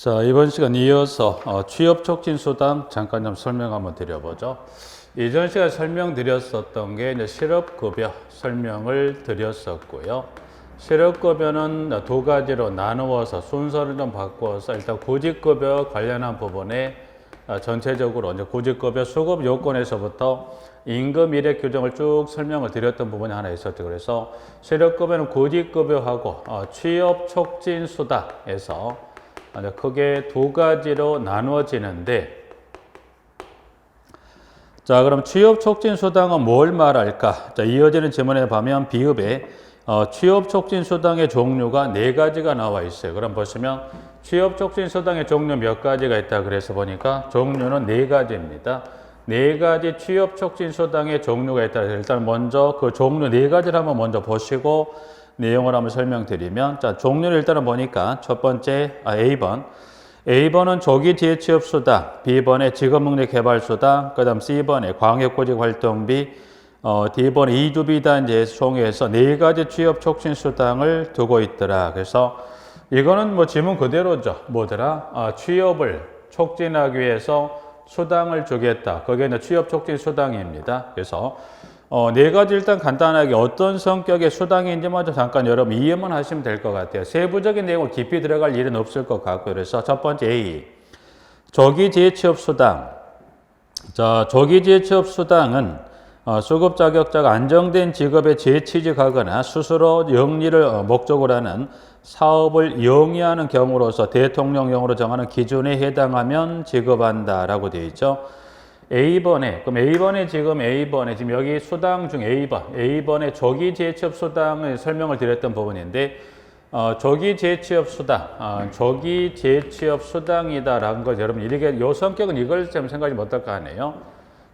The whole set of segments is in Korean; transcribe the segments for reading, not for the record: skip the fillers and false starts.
자, 이번 시간 이어서 취업 촉진 수당 잠깐 좀 설명 한번 드려보죠. 이전 시간에 설명드렸었던 게 이제 실업급여 설명을 드렸었고요. 실업급여는 두 가지로 나누어서 순서를 좀 바꿔서 일단 구직급여 관련한 부분에 전체적으로 이제 구직급여 수급 요건에서부터 임금 일액 규정을 쭉 설명을 드렸던 부분이 하나 있었죠. 그래서 실업급여는 구직급여하고 취업 촉진 수당에서 크게 두 가지로 나누어지는데, 자, 그럼 취업 촉진 수당은 뭘 말할까? 자, 이어지는 지문에 보면 비읍에 취업 촉진 수당의 종류가 네 가지가 나와 있어요. 그럼 보시면 취업 촉진 수당의 종류 몇 가지가 있다 그래서 보니까 종류는 네 가지입니다. 네 가지 취업 촉진 수당의 종류가 있다. 일단 먼저 그 종류 네 가지를 한번 먼저 보시고 내용을 한번 설명드리면, 자, 종류를 일단은 보니까 첫 번째 A번. A번은 조기 재취업 수당, B번에 직업능력 개발 수당, 그다음 C번에 광역구직 활동비, D번에 이주비단제 총회에서 네 가지 취업 촉진 수당을 두고 있더라. 그래서 이거는 뭐 지문 그대로죠. 뭐더라? 취업을 촉진하기 위해서 수당을 주겠다. 그게 이제 취업 촉진 수당입니다. 그래서 네 가지 일단 간단하게 어떤 성격의 수당인지 먼저 잠깐 여러분 이해만 하시면 될 것 같아요. 세부적인 내용을 깊이 들어갈 일은 없을 것 같고요. 그래서 첫 번째 A, 조기 재취업 수당. 자, 조기 재취업 수당은 수급 자격자가 안정된 직업에 재취직하거나 스스로 영리를 목적으로 하는 사업을 영위하는 경우로서 대통령령으로 정하는 기준에 해당하면 지급한다라고 되어 있죠. 그럼 A번에 지금 여기 수당 중 A번에 조기 재취업 수당을 설명을 드렸던 부분인데, 조기 재취업 수당이다라는 거 여러분 이렇게 요 성격은 이걸 좀 생각이 어떨까 하네요.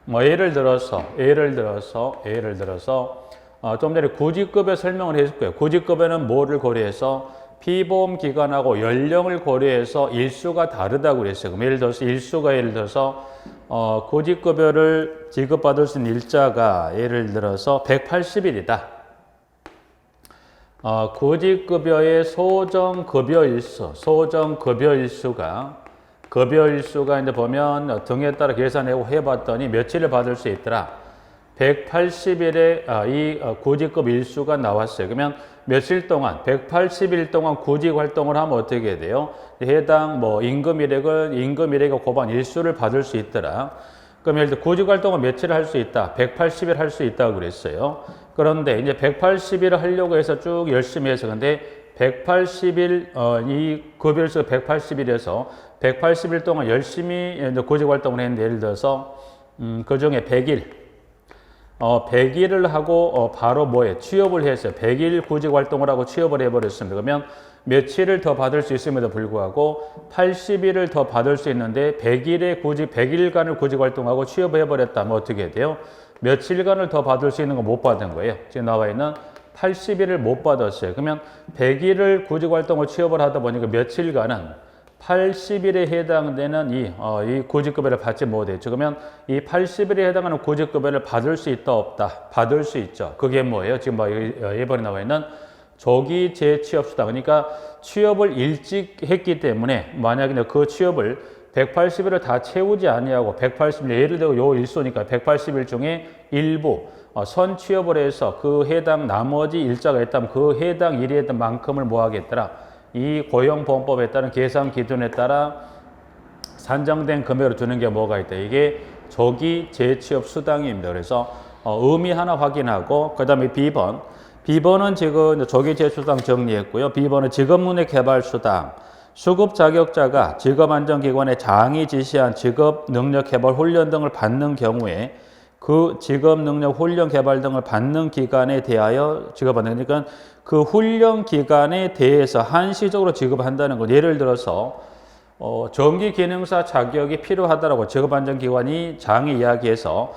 뭐 예를 들어서 좀 전에 구직급여 설명을 했을 거예요. 구직급여는 뭐를 고려해서 피보험 기간하고 연령을 고려해서 일수가 다르다고 그랬어요. 그럼 예를 들어서 구직급여를 지급받을 수 있는 일자가 예를 들어서 180일이다. 구직급여의 소정급여 일수가 이제 보면 등에 따라 계산해봤더니 며칠을 받을 수 있더라. 180일에 이 구직급 일수가 나왔어요. 그러면 며칠 동안 180일 동안 구직 활동을 하면 어떻게 돼요? 해당 임금 일액을 고반 일수를 받을 수 있더라. 그럼 예를 들어 구직 활동을 며칠 할 수 있다? 180일 할 수 있다고 그랬어요. 그런데 이제 180일을 하려고 해서 쭉 열심히 해서 근데 180일 이 급여일수가 180일에서 180일 동안 열심히 구직 활동을 했는데 예를 들어서 그 중에 100일을 하고 바로 취업을 했어요. 100일 구직 활동을 하고 취업을 해버렸습니다. 그러면 며칠을 더 받을 수 있음에도 불구하고 80일을 더 받을 수 있는데 100일간을 구직 활동하고 취업을 해버렸다면 어떻게 돼요? 며칠간을 더 받을 수 있는 거 못 받은 거예요. 지금 나와 있는 80일을 못 받았어요. 그러면 100일을 구직 활동을 취업을 하다 보니까 며칠간은 80일에 해당되는 이 구직급여를 받지 못했죠. 그러면 이 80일에 해당하는 구직급여를 받을 수 있다, 없다? 받을 수 있죠. 그게 뭐예요? 지금 이번에 나와 있는 조기 재취업 수당. 그러니까 취업을 일찍 했기 때문에 만약에 그 취업을 180일을 다 채우지 아니하고 180일, 예를 들어 요 일수니까 180일 중에 일부 선취업을 해서 그 해당 나머지 일자가 있다면 그 해당 일에 했던 만큼을 뭐 하겠더라? 이 고용보험법에 따른 계산 기준에 따라 산정된 금액으로 주는 게 뭐가 있다. 이게 조기 재취업 수당입니다. 그래서 의미 하나 확인하고 그 다음에 B번은 지금 조기 재취업 수당 정리했고요. B번은 직업능력 개발 수당. 수급 자격자가 직업안정기관의 장이 지시한 직업능력 개발 훈련 등을 받는 경우에 그 직업능력 훈련 개발 등을 받는 기간에 대하여 지급한다는 그러니까 그 훈련 기간에 대해서 한시적으로 지급한다는 것. 예를 들어서 정기 기능사 자격이 필요하다라고 직업안정기관이 장이 이야기해서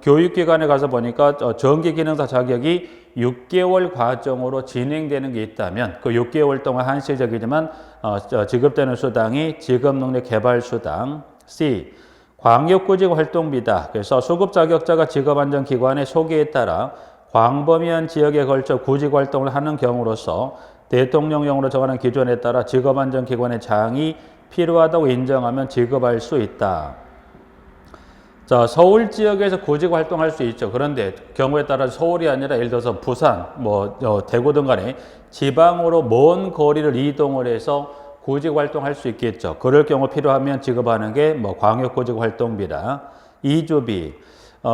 교육기관에 가서 보니까 정기 기능사 자격이 6개월 과정으로 진행되는 게 있다면 그 6개월 동안 한시적이지만 지급되는 수당이 직업능력 개발 수당. C. 광역구직 활동비다. 그래서 수급 자격자가 직업안정기관의 소개에 따라 광범위한 지역에 걸쳐 구직 활동을 하는 경우로서 대통령령으로 정하는 기준에 따라 직업안정기관의 장이 필요하다고 인정하면 지급할 수 있다. 자, 서울 지역에서 구직 활동할 수 있죠. 그런데 경우에 따라 서울이 아니라 예를 들어서 부산, 대구 등 간에 지방으로 먼 거리를 이동을 해서 구직 활동할 수 있겠죠. 그럴 경우 필요하면 지급하는 게 광역 구직 활동비라. 이주비.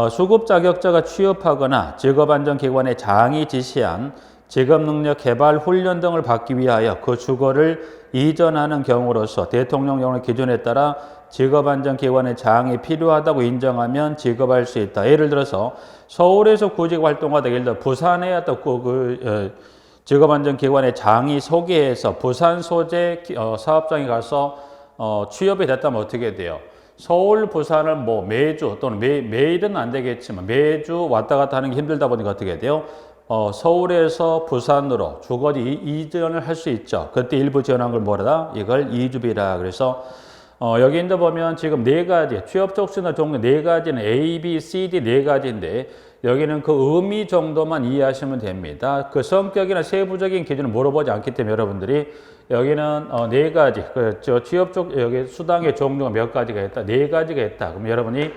수급 자격자가 취업하거나 직업안정기관의 장이 지시한 직업능력 개발 훈련 등을 받기 위하여 그 주거를 이전하는 경우로서 대통령령의 기준에 따라 직업안정기관의 장이 필요하다고 인정하면 지급할 수 있다. 예를 들어서 서울에서 구직 활동하다 예를 들어 부산에 어떤 직업안정기관의 장이 소개해서 부산 소재 사업장에 가서 취업이 됐다면 어떻게 돼요? 서울, 부산을 매주 또는 매일은 안 되겠지만 매주 왔다 갔다 하는 게 힘들다 보니까 어떻게 돼요? 서울에서 부산으로 주거 이전을 할 수 있죠. 그때 일부 지원한 걸 뭐라? 이걸 이주비라. 그래서 여기 이제 보면 지금 네 가지 취업 촉진의 종류 네 가지는 A, B, C, D 네 가지인데 여기는 그 의미 정도만 이해하시면 됩니다. 그 성격이나 세부적인 기준을 물어보지 않기 때문에 여러분들이 여기는 네 가지 취업 쪽 여기 수당의 종류가 몇 가지가 있다, 네 가지가 있다. 그럼 여러분이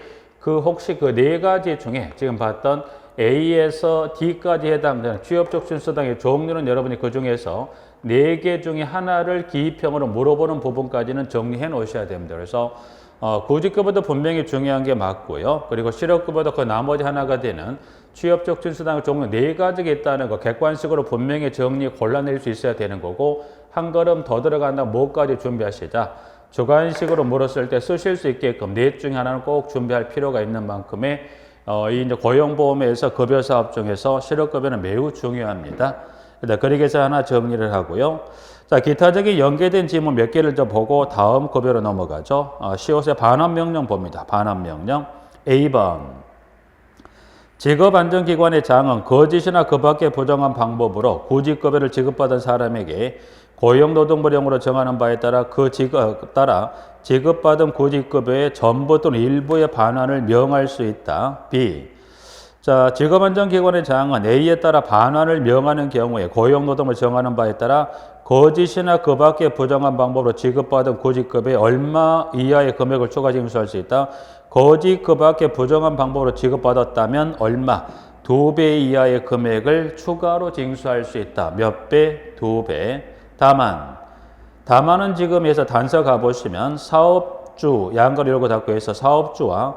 혹시 그 네 가지 중에 지금 봤던 A에서 D까지 해당되는 취업촉진 수당의 종류는 여러분이 그 중에서 4개 중에 하나를 기입형으로 물어보는 부분까지는 정리해 놓으셔야 됩니다. 그래서 구직급여도 분명히 중요한 게 맞고요. 그리고 실업급여도 그 나머지 하나가 되는 취업촉진 수당의 종류 4가지가 있다는 거 객관식으로 분명히 정리 골라낼 수 있어야 되는 거고 한 걸음 더 들어간다 뭐까지 준비하시자. 주관식으로 물었을 때 쓰실 수 있게끔 넷 중에 하나는 꼭 준비할 필요가 있는 만큼의 이 이제 고용보험에서 급여 사업 중에서 실업급여는 매우 중요합니다. 일단 그리게서 하나 정리를 하고요. 자, 기타적인 연계된 지문 몇 개를 더 보고 다음 급여로 넘어가죠. 시옷의 반환명령 봅니다. 반환명령. A번. 직업안정기관의 장은 거짓이나 그 밖의 부정한 방법으로 구직급여를 지급받은 사람에게 고용노동부령으로 정하는 바에 따라 지급받은 구직급여의 전부 또는 일부의 반환을 명할 수 있다. B. 자, 직업안정기관의 장은 A에 따라 반환을 명하는 경우에 고용노동을 정하는 바에 따라 거짓이나 그 밖의 부정한 방법으로 지급받은 구직급여의 얼마 이하의 금액을 추가 징수할 수 있다. 거짓 그 밖의 부정한 방법으로 지급받았다면 얼마? 2배 이하의 금액을 추가로 징수할 수 있다. 몇 배? 2배. 다만은 지금에서 단서 가보시면 사업주 양가를 열고 닫고 해서 사업주와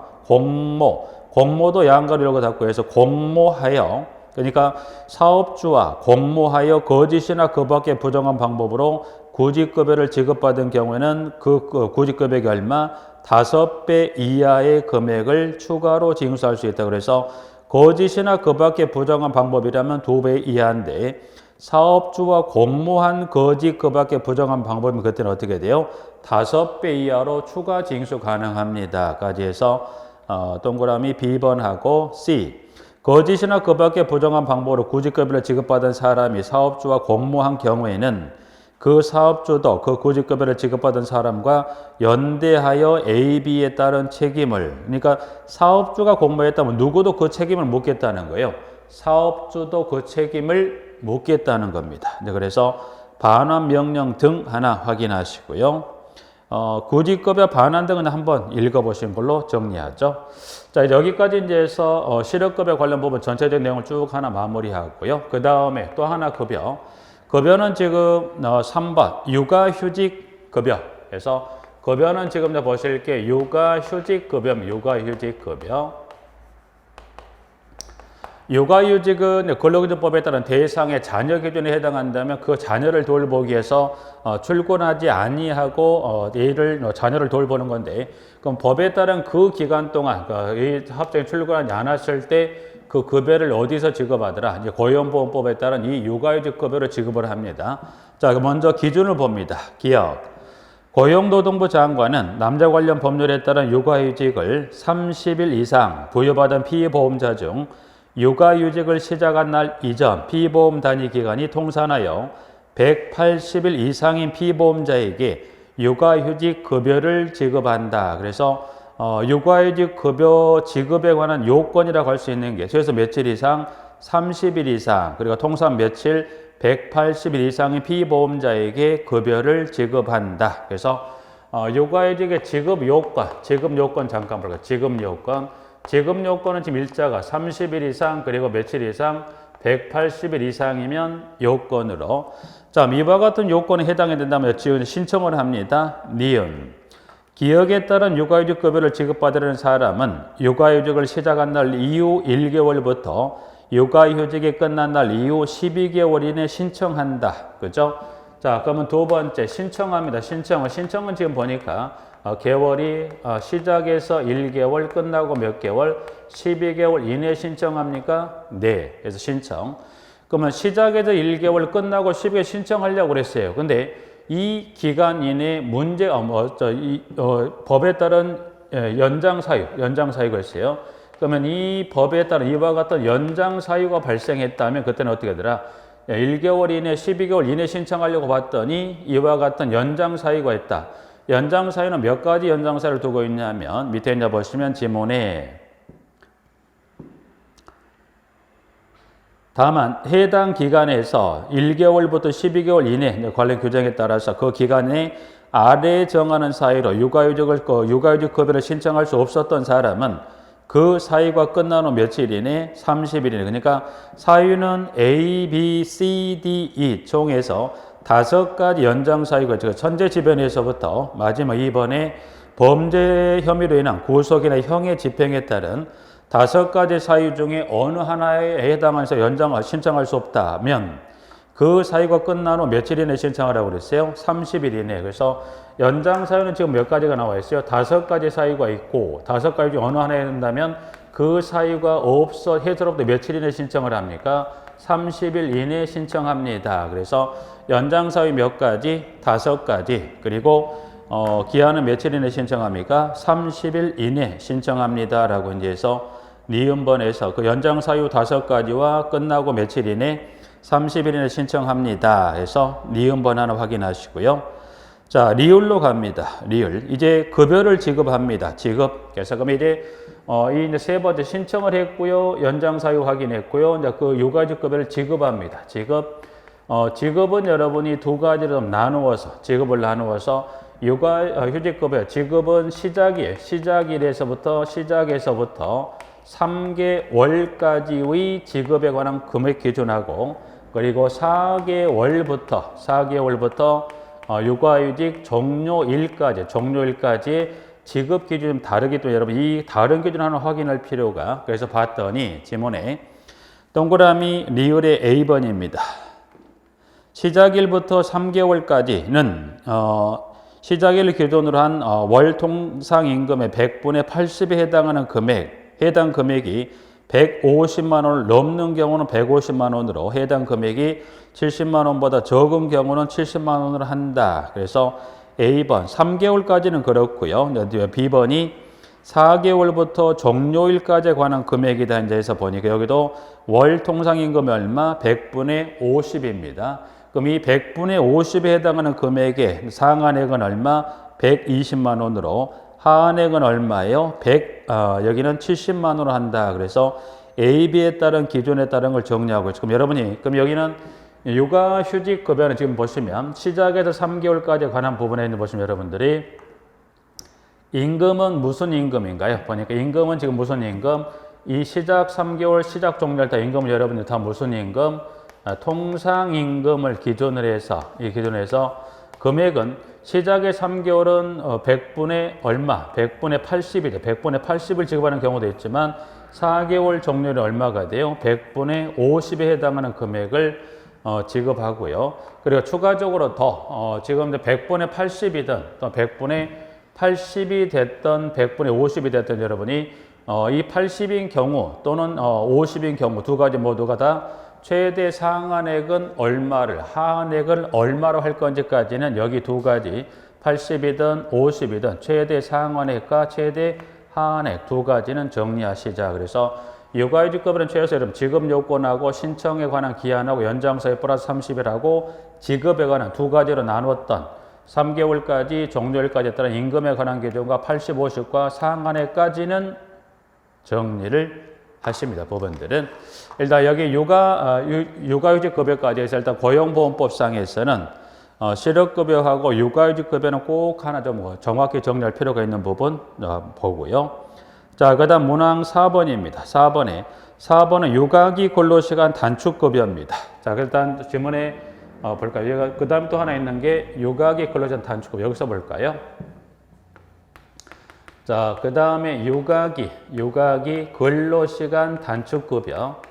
공모도 양가를 열고 닫고 해서 공모하여 그러니까 사업주와 공모하여 거짓이나 그 밖의 부정한 방법으로 구직급여를 지급받은 경우에는 그 구직급여가 얼마? 5배 이하의 금액을 추가로 징수할 수 있다. 그래서 거짓이나 그 밖의 부정한 방법이라면 2배 이하인데 사업주와 공모한 거짓 그 밖의 부정한 방법이면 그때는 어떻게 돼요? 5배 이하로 추가 징수 가능합니다. 까지 해서 동그라미 B번하고 C. 거짓이나 그 밖의 부정한 방법으로 구직급여를 지급받은 사람이 사업주와 공모한 경우에는 그 사업주도 그 구직급여를 지급받은 사람과 연대하여 A, B에 따른 책임을 그러니까 사업주가 공모했다면 누구도 그 책임을 묻겠다는 거예요. 사업주도 그 책임을 묻겠다는 겁니다. 그래서 반환 명령 등 하나 확인하시고요. 구직급여 반환 등은 한번 읽어보신 걸로 정리하죠. 자, 여기까지 이제 해서 실업급여 관련 부분 전체적 내용을 쭉 하나 마무리하고요. 그 다음에 또 하나 급여는 지금 3번 육아휴직급여 그래서 급여는 지금 보실 게 육아휴직급여. 육아휴직은 근로기준법에 따른 대상의 자녀 기준에 해당한다면 그 자녀를 돌보기 위해서 출근하지 아니하고 자녀를 돌보는 건데 그럼 법에 따른 그 기간 동안 이 합작이 출근하지 않았을 때 그 급여를 어디서 지급하더라? 이제 고용보험법에 따른 이 육아휴직 급여를 지급을 합니다. 자, 먼저 기준을 봅니다. 기억. 고용노동부 장관은 남자 관련 법률에 따른 육아휴직을 30일 이상 부여받은 피보험자 중 육아휴직을 시작한 날 이전 피보험 단위 기간이 통산하여 180일 이상인 피보험자에게 육아휴직 급여를 지급한다. 그래서 육아휴직 급여 지급에 관한 요건이라고 할 수 있는 게 최소 며칠 이상 30일 이상 그리고 통산 며칠 180일 이상의 피보험자에게 급여를 지급한다. 그래서 육아휴직의 지급 요건 잠깐 볼까요? 지급 요건은 지금 일자가 30일 이상 그리고 며칠 이상 180일 이상이면 요건으로 자, 이와 같은 요건에 해당이 된다면 신청을 합니다. 니은 기억에 따른 육아휴직 급여를 지급받으려는 사람은 육아휴직을 시작한 날 이후 1개월부터 육아휴직이 끝난 날 이후 12개월 이내 신청한다. 그죠? 자, 그러면 두 번째 신청합니다. 신청은 지금 보니까 개월이 시작해서 1개월 끝나고 몇 개월? 12개월 이내 신청합니까? 네. 그래서 신청. 그러면 시작해서 1개월 끝나고 12개월 신청하려고 그랬어요. 근데 이 기간 이내 문제, 법에 따른 연장 사유가 있어요. 그러면 이 법에 따른 이와 같은 연장 사유가 발생했다면 그때는 어떻게 하더라? 1개월 이내, 12개월 이내 신청하려고 봤더니 이와 같은 연장 사유가 있다. 연장 사유는 몇 가지 연장 사유를 두고 있냐면 밑에 이제 보시면 지문에 다만 해당 기간에서 1개월부터 12개월 이내 관련 규정에 따라서 그 기간에 아래에 정하는 사유로 육아휴직 급여를 신청할 수 없었던 사람은 그 사유가 끝난 후 며칠 이내 30일 이내 그러니까 사유는 A, B, C, D, E 총에서 5가지 연장 사유가 있죠. 천재지변에서부터 마지막 2번에 범죄 혐의로 인한 구속이나 형의 집행에 따른 5가지 사유 중에 어느 하나에 해당해서 연장을 신청할 수 없다면 그 사유가 끝난 후 며칠 이내 신청하라고 그랬어요? 30일 이내. 그래서 연장 사유는 지금 몇 가지가 나와 있어요? 5가지 사유가 있고 5가지 중 어느 하나에 된다면 그 사유가 없어 해서로부터 며칠 이내 신청을 합니까? 30일 이내 신청합니다. 그래서 연장 사유 몇 가지? 5가지. 그리고 기한은 며칠 이내 신청합니까? 30일 이내 신청합니다. 라고 이제 해서 니은번에서 그 연장 사유 5가지와 끝나고 며칠 이내 30일 이내 신청합니다. 해서 니은번 하나 확인하시고요. 자, 리을로 갑니다. 리을. 이제 급여를 지급합니다. 그래서 그럼 이제 이제 세 번째 신청을 했고요. 연장 사유 확인했고요. 이제 그 육아휴직 급여를 지급합니다. 지급은 여러분이 두 가지로 지급을 나누어서 육아휴직 급여 지급은 시작일에서부터 3개월까지의 지급에 관한 금액 기준하고 그리고 4개월부터 육아휴직 종료일까지 지급 기준이 다르기 때문에 여러분 이 다른 기준 하나 확인할 필요가 그래서 봤더니 지문에 동그라미 리을의 A번입니다. 시작일부터 3개월까지는 시작일을 기준으로 한 월 통상임금의 100분의 80에 해당하는 해당 금액이 150만 원을 넘는 경우는 150만 원으로 해당 금액이 70만 원보다 적은 경우는 70만 원으로 한다. 그래서 A번 3개월까지는 그렇고요. B번이 4개월부터 종료일까지에 관한 금액이다. 이제 해서 보니까 여기도 월 통상임금이 얼마? 100분의 50입니다. 그럼 이 100분의 50에 해당하는 금액의 상한액은 얼마? 120만 원으로 하한액은 얼마예요? 여기는 70만 원으로 한다. 그래서 A, B에 따른 기준에 따른 걸 정리하고 있죠. 그럼 여기는 육아휴직 급여는 지금 보시면 시작에서 3개월까지 관한 부분에 있는 보시면 여러분들이 임금은 무슨 임금인가요? 보니까 임금은 지금 무슨 임금? 이 시작 3개월, 시작 종료일 때 임금은 여러분들 다 무슨 임금? 통상임금을 기준으로 해서 금액은 시작의 3개월은 100분의 얼마? 100분의 80이죠. 100분의 80을 지급하는 경우도 있지만 4개월 종료율이 얼마가 돼요? 100분의 50에 해당하는 금액을 지급하고요. 그리고 추가적으로 더 지금 100분의 80이든 또 100분의 80이 됐던 100분의 50이 됐던 여러분이 이 80인 경우 또는 50인 경우 두 가지 모두가 다 최대 상한액은 얼마를 하한액을 얼마로 할 건지까지는 여기 두 가지 80이든 50이든 최대 상한액과 최대 하한액 두 가지는 정리하시자. 그래서 육아휴직 급여는 최소 여러분 지급 요건하고 신청에 관한 기한하고 연장사유 플러스 30일하고 지급에 관한 두 가지로 나누었던 3개월까지 종료일까지에 따른 임금에 관한 기준과 80, 50과 상한액까지는 정리를 하십니다. 법원들은. 일단 여기 육아휴직급여까지 해서 일단 고용보험법상에서는 실업급여하고 육아휴직급여는 꼭 하나 좀 정확히 정리할 필요가 있는 부분 보고요. 자, 그 다음 문항 4번입니다. 4번은 육아기 근로시간 단축급여입니다. 자, 일단 지문에 볼까요? 그 다음 또 하나 있는 게 육아기 근로시간 단축급여. 여기서 볼까요? 자, 그 다음에 육아기 근로시간 단축급여.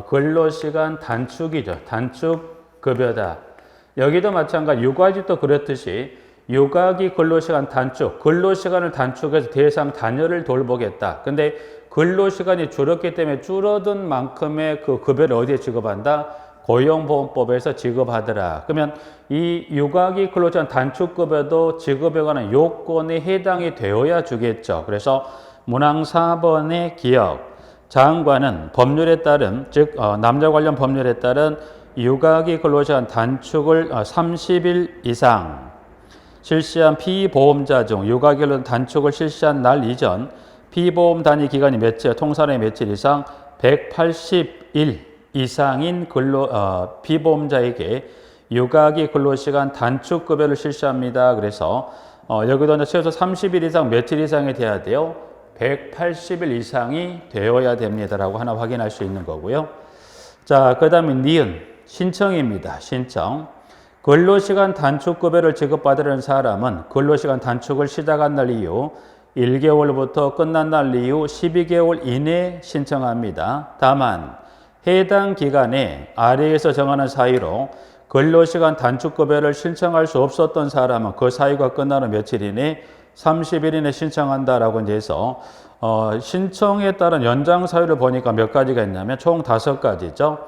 근로시간 단축이죠. 단축급여다. 여기도 마찬가지 육아직도 그렇듯이 육아기 근로시간 단축, 근로시간을 단축해서 대상 자녀를 돌보겠다. 근데 근로시간이 줄었기 때문에 줄어든 만큼의 그 급여를 어디에 지급한다? 고용보험법에서 지급하더라. 그러면 이 육아기 근로시간 단축급여도 지급에 관한 요건에 해당이 되어야 주겠죠. 그래서 문항 4번의 기억. 장관은 법률에 따른, 즉 남녀 관련 법률에 따른 육아기 근로시간 단축을 30일 이상 실시한 피보험자 중 육아기 근로 단축을 실시한 날 이전 피보험 단위 기간이 며칠, 통산의 며칠 이상 180일 이상인 피보험자에게 육아기 근로시간 단축급여를 실시합니다. 그래서 여기도 이제 최소 30일 이상 며칠 이상이 돼야 돼요. 180일 이상이 되어야 됩니다라고 하나 확인할 수 있는 거고요. 자, 그 다음에 니은 신청입니다. 신청. 근로시간 단축급여를 지급받으려는 사람은 근로시간 단축을 시작한 날 이후 1개월부터 끝난 날 이후 12개월 이내에 신청합니다. 다만 해당 기간에 아래에서 정하는 사유로 근로시간 단축급여를 신청할 수 없었던 사람은 그 사유가 끝나는 며칠 이내 30일 이내 신청한다라고 이제 해서 신청에 따른 연장 사유를 보니까 몇 가지가 있냐면 총 5가지죠.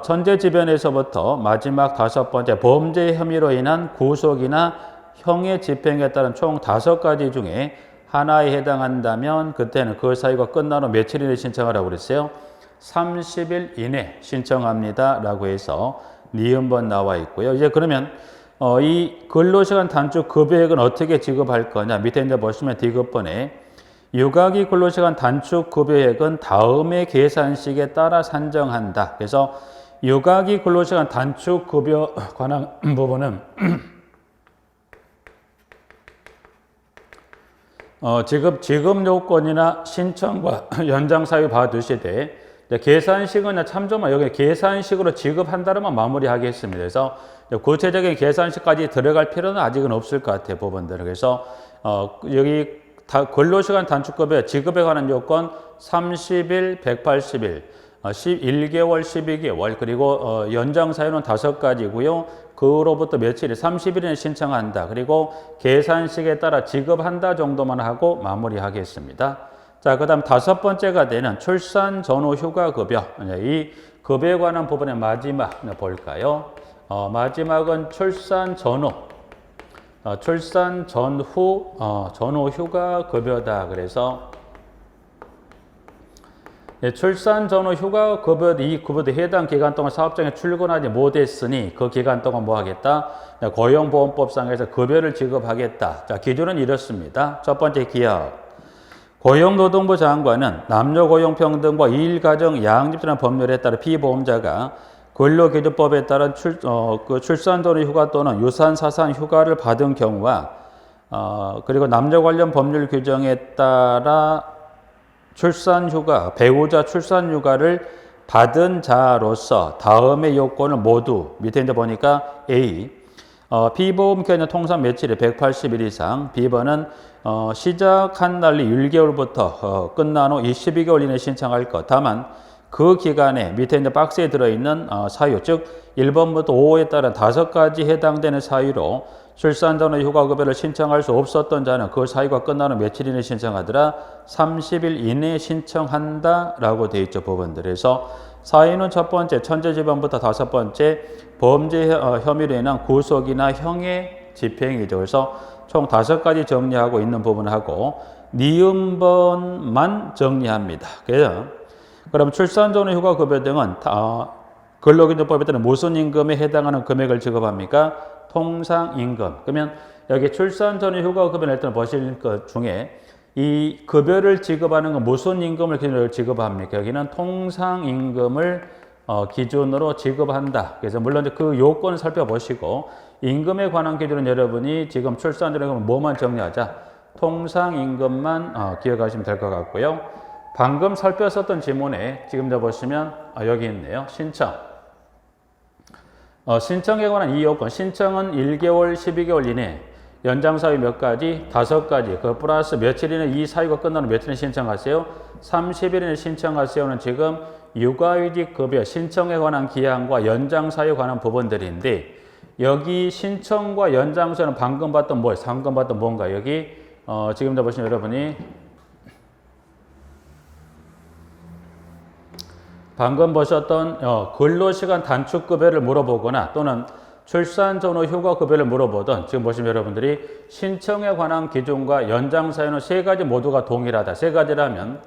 천재지변에서부터 마지막 5번째 범죄 혐의로 인한 구속이나 형의 집행에 따른 총 5가지 중에 하나에 해당한다면 그때는 그 사유가 끝난 후 며칠 이내 신청하라고 그랬어요. 30일 이내 신청합니다 라고 해서 니은번 나와 있고요. 이제 그러면 이 근로시간 단축 급여액은 어떻게 지급할 거냐. 밑에 이제 보시면 D급번에 육아기 근로시간 단축 급여액은 다음의 계산식에 따라 산정한다. 그래서 육아기 근로시간 단축 급여 관한 부분은 지급 요건이나 신청과 연장 사유 봐두시되 계산식은 참조만 여기 계산식으로 지급한다면 마무리하겠습니다. 그래서 구체적인 계산식까지 들어갈 필요는 아직은 없을 것 같아요. 법원들은. 그래서 여기 근로시간 단축급여 지급에 관한 요건 30일, 180일, 1개월, 12개월 그리고 연장 사유는 5가지고요. 그로부터 며칠이 30일에 신청한다. 그리고 계산식에 따라 지급한다 정도만 하고 마무리하겠습니다. 자, 그 다음 5번째가 되는 출산 전후 휴가급여. 이 급여에 관한 부분의 마지막 볼까요? 마지막은 출산 전후. 출산 전후, 전후 휴가급여다. 그래서 출산 전후 휴가급여, 이 급여도 해당 기간 동안 사업장에 출근하지 못했으니 그 기간 동안 뭐 하겠다? 고용보험법상에서 급여를 지급하겠다. 자, 기준은 이렇습니다. 첫 번째 기억. 고용노동부 장관은 남녀고용평등과 일가정 양립이라는 법률에 따라 피보험자가 근로기준법에 따른 출산 전후 휴가 또는 유산 사상 휴가를 받은 경우와 그리고 남녀 관련 법률 규정에 따라 출산휴가, 배우자 출산휴가를 받은 자로서 다음의 요건을 모두 밑에 이제 보니까 A 피보험 기간의 통산 며칠이 180일 이상, B번은 시작한 날이 1개월부터 끝난 후 22개월 이내에 신청할 것. 다만 그 기간에 밑에 이제 박스에 들어있는 사유, 즉 1번부터 5호에 따른 5가지 해당되는 사유로 출산 전후 휴가급여를 신청할 수 없었던 자는 그 사유가 끝난 후 며칠 이내에 신청하더라? 30일 이내에 신청한다 라고 되어 있죠. 법원들에서 사유는 첫 번째 천재지변부터 5번째 범죄 혐의로 인한 구속이나 형의 집행이죠. 그래서 총 5가지 정리하고 있는 부분하고 니은번만 정리합니다. 그래서 그럼 출산 전후 휴가 급여 등은 근로기준법에 따른 무슨 임금에 해당하는 금액을 지급합니까? 통상임금. 그러면 여기 출산 전후 휴가 급여를 일단 보실 것 중에 이 급여를 지급하는 건 무슨 임금을 기준으로 지급합니까? 여기는 통상임금을 기준으로 지급한다. 그래서 물론 그 요건 살펴보시고 임금에 관한 기준은 여러분이 지금 출산전에 뭐만 정리하자? 통상임금만 기억하시면 될 것 같고요. 방금 살펴봤던 지문에 지금 보시면 여기 있네요. 신청. 신청에 관한 이 요건. 신청은 1개월, 12개월 이내. 연장 사유 몇 가지? 5가지. 그 플러스 며칠 이내 이 사유가 끝나는 며칠에 신청하세요? 30일 이내 신청하세요는 지금 육아휴직 급여 신청에 관한 기한과 연장 사유에 관한 부분들인데 여기 신청과 연장 사유는 방금 봤던 뭐예요? 방금 봤던 뭔가? 여기 지금도 보시면 여러분이 방금 보셨던 근로시간 단축급여를 물어보거나 또는 출산 전후 휴가급여를 물어보던 지금 보시면 여러분들이 신청에 관한 기준과 연장 사유는 3가지 모두가 동일하다. 3가지라면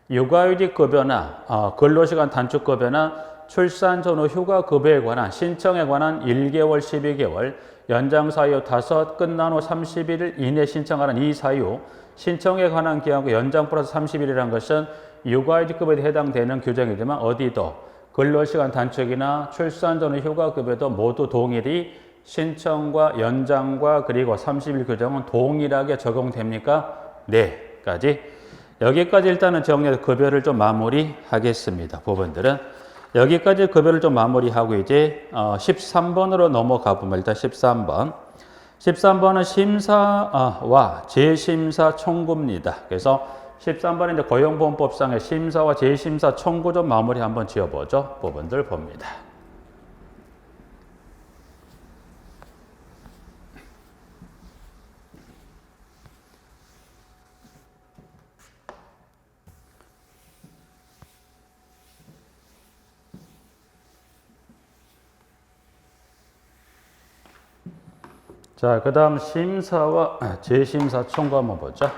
육아휴직 급여나 근로시간 단축급여나 출산 전후 휴가급여에 관한 신청에 관한 1개월, 12개월, 연장 사유 5, 끝난 후 31일 이내 신청하는 이 사유, 신청에 관한 기한과 연장 플러스 30일이라는 것은 육아휴직급여에 해당되는 규정이지만 어디도 근로시간 단축이나 출산 전후 휴가급여도 모두 동일히 신청과 연장과 그리고 30일 규정은 동일하게 적용됩니까? 네, 까지. 여기까지 일단은 정리해서 급여를 좀 마무리하겠습니다. 부분들은. 여기까지 급여를 좀 마무리하고 이제 13번으로 넘어가 보면 일단 13번. 13번은 심사와 재심사 청구입니다. 그래서 13번은 이제 고용보험법상의 심사와 재심사 청구 좀 마무리 한번 지어보죠. 부분들 봅니다. 자, 그 다음 심사와 재심사 청구 한번 보죠.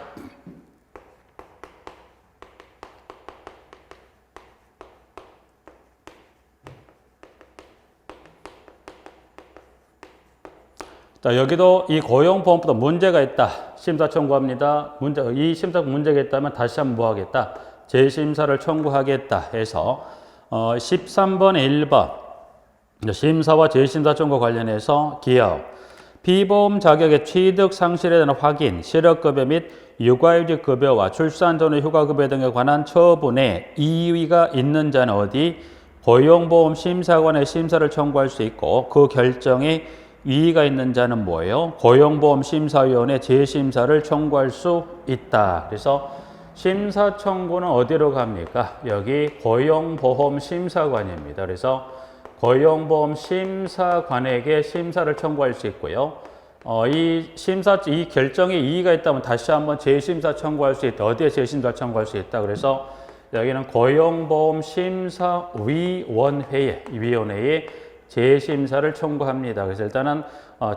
자, 여기도 이 고용보험법도 문제가 있다. 심사 청구합니다. 이 심사 문제가 있다면 다시 한번 뭐 하겠다? 재심사를 청구하겠다 해서 13번에 1번 심사와 재심사 청구 관련해서 기업 피보험 자격의 취득 상실에 대한 확인, 실업급여 및 육아휴직 급여와 출산 전후 휴가급여 등에 관한 처분에 이의가 있는 자는 어디? 고용보험 심사관의 심사를 청구할 수 있고 그 결정에 이의가 있는 자는 뭐예요? 고용보험 심사위원회 재심사를 청구할 수 있다. 그래서 심사 청구는 어디로 갑니까? 여기 고용보험 심사관입니다. 그래서 고용보험 심사관에게 심사를 청구할 수 있고요. 이 결정에 이의가 있다면 다시 한번 재심사 청구할 수 있다. 어디에 재심사 청구할 수 있다? 그래서 여기는 고용보험 심사위원회에 재심사를 청구합니다. 그래서 일단은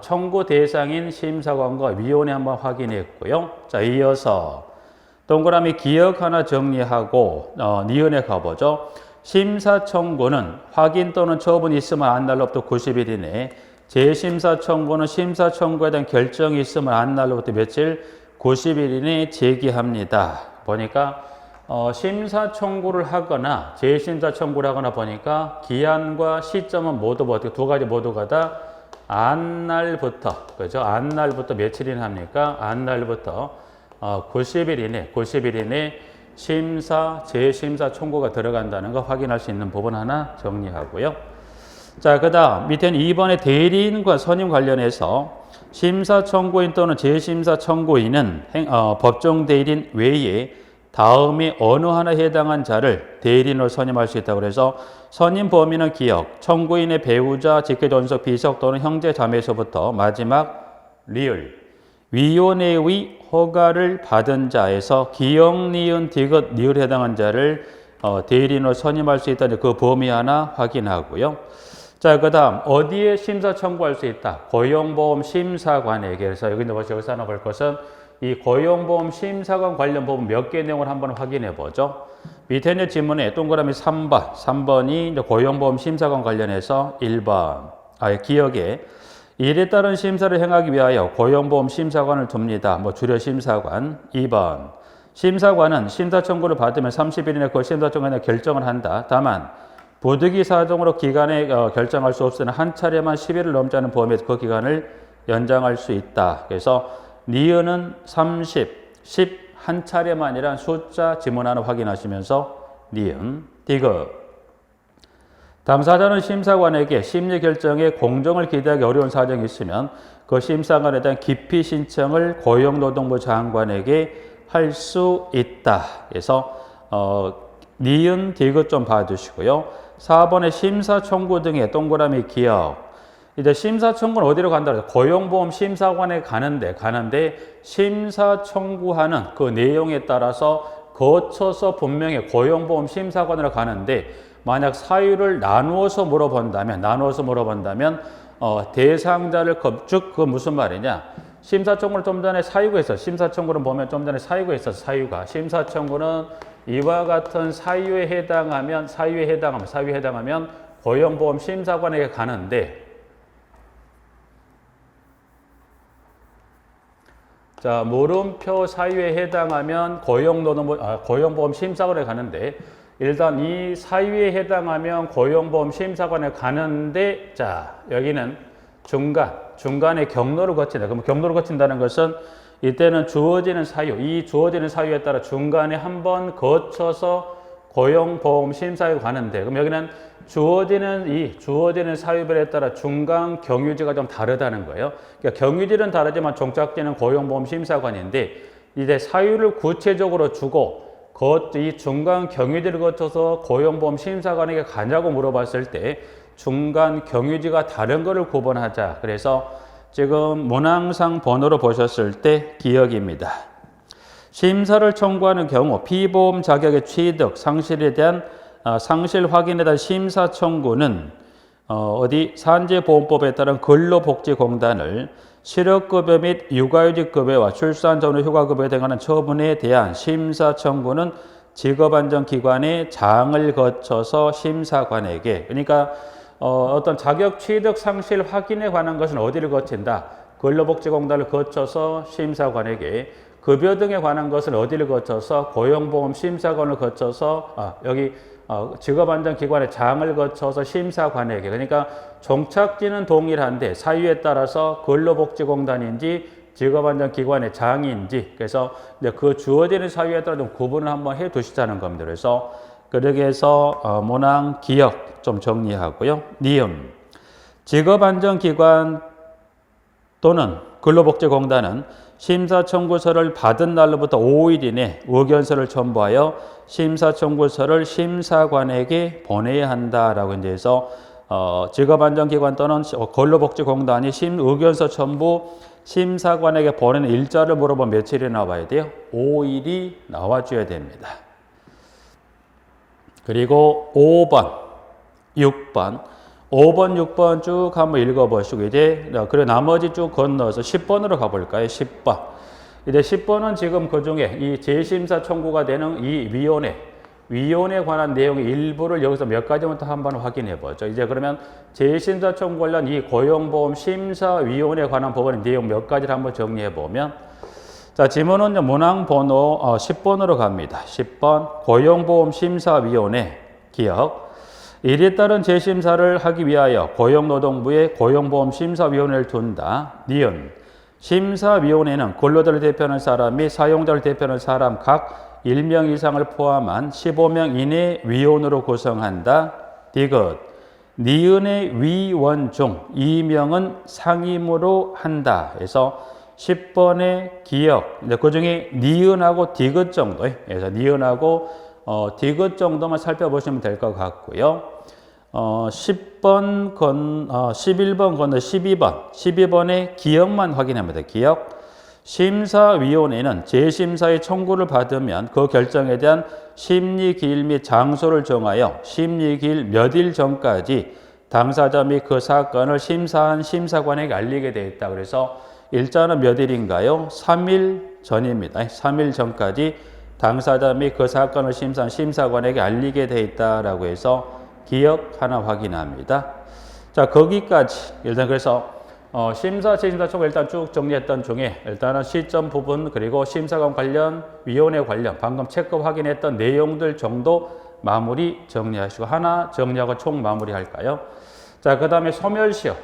청구 대상인 심사관과 위원회 한번 확인했고요. 자, 이어서 동그라미 기억 하나 정리하고 니은에 가보죠. 심사 청구는 확인 또는 처분이 있으면 한 날로부터 90일 이내, 재심사 청구는 심사 청구에 대한 결정이 있으면 한 날로부터 며칠? 90일 이내에 제기합니다. 보니까 심사 청구를 하거나 재심사 청구를 하거나 보니까 기한과 시점은 모두 어떻게 두 가지 모두가 다 안날부터, 그죠? 안날부터 며칠이나 합니까? 안날부터 90일 이내 심사, 재심사 청구가 들어간다는 거 확인할 수 있는 부분 하나 정리하고요. 자, 그 다음 밑에는 2번의 대리인과 선임 관련해서 심사 청구인 또는 재심사 청구인은 법정 대리인 외에 다음에 어느 하나에 해당한 자를 대리인으로 선임할 수 있다고 해서 선임 범위는 기억, 청구인의 배우자, 직계존속, 비속 또는 형제 자매에서부터 마지막 리을, 위원회의 허가를 받은 자에서 기억, 니은, 디귿, 리을에 해당한 자를 대리인으로 선임할 수 있다는 그 범위 하나 확인하고요. 자, 그 다음 어디에 심사 청구할 수 있다? 고용보험 심사관에게. 그래서 여기서 하나 볼 것은 이 고용보험 심사관 관련 부분 몇 개 내용을 한번 확인해 보죠. 밑에 있는 지문에 동그라미 3번이 이제 고용보험 심사관 관련해서 1번, 기억에 이에 따른 심사를 행하기 위하여 고용보험 심사관을 둡니다. 줄여 심사관. 2번, 심사관은 심사 청구를 받으면 30일 이내 그 심사 청구에 결정을 한다. 다만 부득이 사정으로 기간에 결정할 수 없으나 한 차례만 10일을 넘지 않은 범위에서 그 기간을 연장할 수 있다. 그래서 니은은 30, 10 한 차례만이란 숫자 지문 하나 확인하시면서 니은, 디귿. 당사자는 심사관에게 심리 결정에 공정을 기대하기 어려운 사정이 있으면 그 심사관에 대한 기피 신청을 고용노동부 장관에게 할 수 있다. 그래서 니은, 디귿 좀 봐주시고요. 4번에 심사 청구 등의 동그라미 기억. 이제 심사 청구는 어디로 간다? 고용보험 심사관에 가는데 심사 청구하는 그 내용에 따라서 거쳐서 분명히 고용보험 심사관으로 가는데 만약 사유를 나누어서 물어본다면 대상자를 즉 그 무슨 말이냐? 심사 청구는 좀 전에 사유가 있어. 심사 청구는 보면 좀 전에 사유가 있어서 사유가 심사 청구는 이와 같은 사유에 해당하면 고용보험 심사관에게 가는데 자, 물음표 사유에 해당하면 고용보험 심사관에 가는데 일단 이 사유에 해당하면 고용보험 심사관에 가는데 자, 여기는 중간에 경로를 거친다. 그럼 경로를 거친다는 것은 이때는 주어지는 사유, 이 주어지는 사유에 따라 중간에 한번 거쳐서 고용보험 심사에 가는데 그럼 여기는 주어지는 사유별에 따라 중간 경유지가 좀 다르다는 거예요. 그러니까 경유지는 다르지만 종착지는 고용보험 심사관인데 이제 사유를 구체적으로 주고 이 중간 경유지를 거쳐서 고용보험 심사관에게 가냐고 물어봤을 때 중간 경유지가 다른 것을 구분하자. 그래서 지금 문항상 번호로 보셨을 때 기억입니다. 심사를 청구하는 경우 피보험 자격의 취득, 상실에 대한 상실 확인에 대한 심사 청구는 산재보험법에 따른 근로복지공단을 실업급여 및 육아휴직급여와 출산 전후 휴가급여에 해당하는 처분에 대한 심사 청구는 직업안정기관의 장을 거쳐서 심사관에게 그러니까 어떤 자격 취득 상실 확인에 관한 것은 어디를 거친다? 근로복지공단을 거쳐서 심사관에게 급여 등에 관한 것은 어디를 거쳐서 고용보험 심사관을 거쳐서 여기 직업안정기관의 장을 거쳐서 심사관에게 그러니까 종착지는 동일한데 사유에 따라서 근로복지공단인지 직업안정기관의 장인지 그래서 이제 그 주어지는 사유에 따라 좀 구분을 한번 해 두시자는 겁니다. 그래서 그렇게 해서 문항 기억 좀 정리하고요. 니은 직업안정기관 또는 근로복지공단은 심사 청구서를 받은 날로부터 5일 이내 의견서를 첨부하여 심사 청구서를 심사관에게 보내야 한다라고 이제 해서 직업안정기관 또는 근로복지공단이 의견서 첨부 심사관에게 보내는 일자를 물어보면 며칠이 나와야 돼요? 5일이 나와줘야 됩니다. 그리고 5번, 6번 6번 쭉 한번 읽어보시고 이제 그리고 나머지 쭉 건너서 10번으로 가볼까요? 10번. 이제 10번은 지금 그 중에 이 재심사 청구가 되는 이 위원에 관한 내용의 일부를 여기서 몇 가지부터 한번 확인해 보죠. 이제 그러면 재심사 청구 관련 이 고용보험 심사위원회에 관한 법원의 내용 몇 가지를 한번 정리해 보면 자, 지문은 문항 번호 10번으로 갑니다. 10번 고용보험 심사위원회 기억 이에 따른 재심사를 하기 위하여 고용노동부에 고용보험 심사위원회를 둔다. 니은 심사위원회는 근로자를 대표하는 사람 및 사용자를 대표하는 사람 각 1명 이상을 포함한 15명 이내 위원으로 구성한다. 디귿 니은의 위원 중 2명은 상임으로 한다. 그래서 10번의 기억 그 중에 니은하고 디귿 정도 그래서 니은하고 디귿 정도만 살펴보시면 될 것 같고요. 11번 건너 12번의 기억만 확인합니다. 기억. 심사위원회는 재심사의 청구를 받으면 그 결정에 대한 심리기일 및 장소를 정하여 심리기일 몇 일 전까지 당사자 및 그 사건을 심사한 심사관에게 알리게 되어 있다. 그래서 일자는 몇 일인가요? 3일 전입니다. 3일 전까지 당사자 및 그 사건을 심사한 심사관에게 알리게 되어 있다라고 해서 기억 하나 확인합니다. 자, 거기까지 일단 그래서 심사, 재심사 쪽 일단 쭉 정리했던 중에 일단은 시점 부분 그리고 심사관 관련, 위원회 관련 방금 체크 확인했던 내용들 정도 마무리 정리하시고 하나 정리하고 총 마무리 할까요? 자, 그 다음에 소멸시효.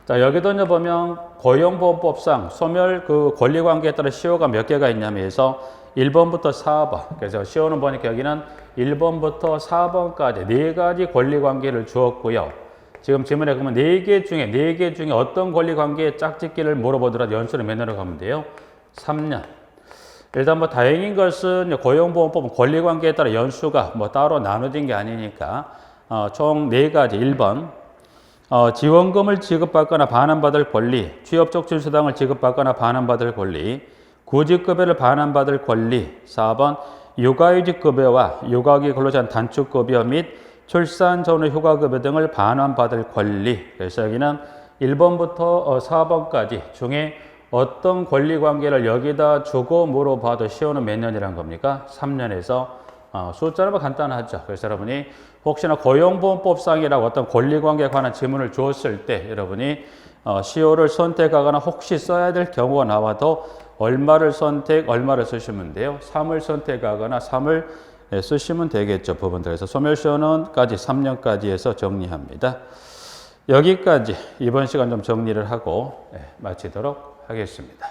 자, 여기도 이제 보면 고용보험법상 소멸 그 권리관계에 따라 시효가 몇 개가 있냐면 해서 1번부터 4번. 그래서 시효는 보니까 여기는 1번부터 4번까지 4가지 권리관계를 주었고요. 지금 질문에 그러면 4개 중에 어떤 권리관계의 짝짓기를 물어보더라도 연수를 몇 년으로 가면 돼요? 3년. 일단 뭐 다행인 것은 고용보험법 권리관계에 따라 연수가 뭐 따로 나눠진 게 아니니까 총 4가지. 1번 지원금을 지급받거나 반환받을 권리, 취업적 준수당을 지급받거나 반환받을 권리, 구직급여를 반환받을 권리. 4번 육아휴직급여와 육아기 근로자 단축급여 및 출산 전후 휴가급여 등을 반환받을 권리. 그래서 여기는 1번부터 4번까지 중에 어떤 권리관계를 여기다 주고 물어봐도 시효는 몇 년이란 겁니까? 3년에서 숫자는 뭐 간단하죠. 그래서 여러분이 혹시나 고용보험법상이라고 어떤 권리관계에 관한 질문을 주었을 때 여러분이 시효를 선택하거나 혹시 써야 될 경우가 나와도 얼마를 쓰시면 돼요? 3을 선택하거나 3을 쓰시면 되겠죠. 부분들. 그래서 소멸시효는까지 3년까지 해서 정리합니다. 여기까지 이번 시간 좀 정리를 하고 마치도록 하겠습니다.